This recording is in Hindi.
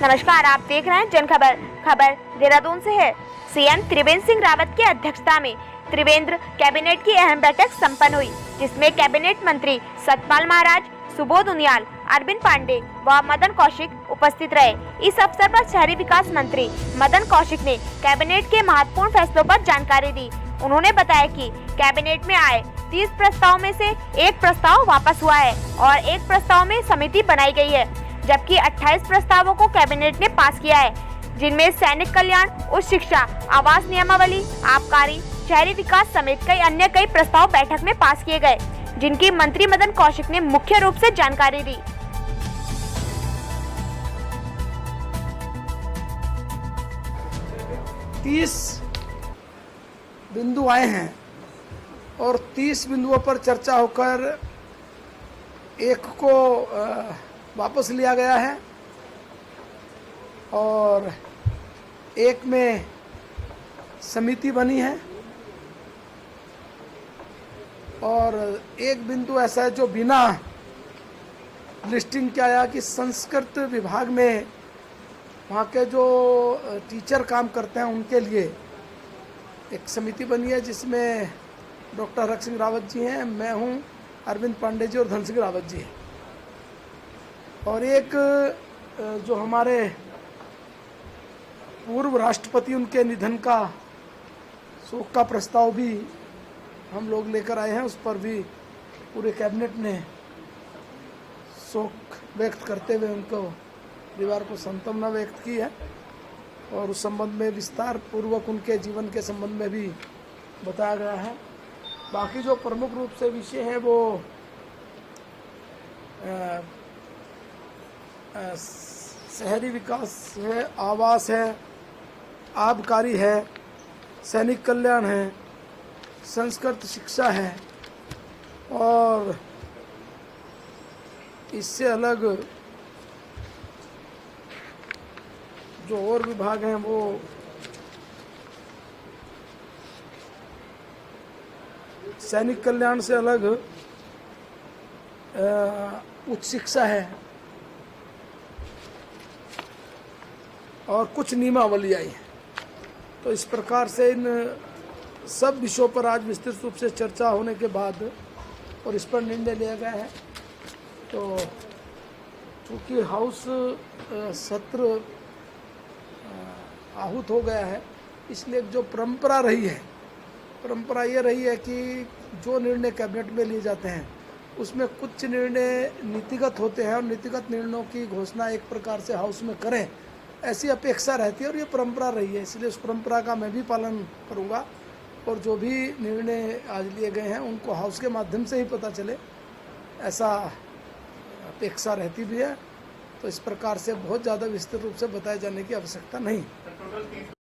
नमस्कार, आप देख रहे हैं जन खबर। खबर देहरादून से है। सीएम त्रिवेंद्र सिंह रावत की अध्यक्षता में त्रिवेंद्र कैबिनेट की अहम बैठक संपन्न हुई, जिसमें कैबिनेट मंत्री सतपाल महाराज, सुबोध उनियाल, अरविंद पांडे व मदन कौशिक उपस्थित रहे। इस अवसर पर शहरी विकास मंत्री मदन कौशिक ने कैबिनेट के महत्वपूर्ण फैसलों पर जानकारी दी। उन्होंने बताया कि कैबिनेट में आए 30 प्रस्ताव में से एक प्रस्ताव वापस हुआ है और एक प्रस्ताव में समिति बनाई गई है, जबकि 28 प्रस्तावों को कैबिनेट ने पास किया है, जिनमें सैनिक कल्याण, उच्च शिक्षा, आवास नियमावली, आबकारी, शहरी विकास समेत कई प्रस्ताव बैठक में पास किए गए, जिनकी मंत्री मदन कौशिक ने मुख्य रूप से जानकारी दी। तीस बिंदु आए हैं और 30 बिंदुओं पर चर्चा होकर एक को वापस लिया गया है और एक में समिति बनी है और एक बिंदु ऐसा है जो बिना लिस्टिंग के आया कि संस्कृत विभाग में वहाँ के जो टीचर काम करते हैं उनके लिए एक समिति बनी है, जिसमें डॉक्टर हरक सिंह रावत जी हैं, मैं हूँ, अरविंद पांडे जी और धन सिंह रावत जी हैं। और एक जो हमारे पूर्व राष्ट्रपति, उनके निधन का शोक का प्रस्ताव भी हम लोग लेकर आए हैं, उस पर भी पूरे कैबिनेट ने शोक व्यक्त करते हुए उनको परिवार को सांत्वना व्यक्त की है और उस संबंध में विस्तार पूर्वक उनके जीवन के संबंध में भी बताया गया है। बाकी जो प्रमुख रूप से विषय हैं वो शहरी विकास है, आवास है, आबकारी है, सैनिक कल्याण है, संस्कृत शिक्षा है और इससे अलग जो और विभाग हैं वो सैनिक कल्याण से अलग उच्च शिक्षा है और कुछ नियमावली आई है। तो इस प्रकार से इन सब विषयों पर आज विस्तृत रूप से चर्चा होने के बाद और इस पर निर्णय लिया गया है। तो चूँकि हाउस सत्र आहूत हो गया है, इसलिए जो परंपरा रही है, परंपरा ये रही है कि जो निर्णय कैबिनेट में लिए जाते हैं उसमें कुछ निर्णय नीतिगत होते हैं और नीतिगत निर्णयों की घोषणा एक प्रकार से हाउस में करें, ऐसी अपेक्षा रहती है और ये परंपरा रही है। इसलिए उस परंपरा का मैं भी पालन करूँगा और जो भी निर्णय आज लिए गए हैं उनको हाउस के माध्यम से ही पता चले, ऐसा अपेक्षा रहती भी है। तो इस प्रकार से बहुत ज़्यादा विस्तृत रूप से बताए जाने की आवश्यकता नहीं।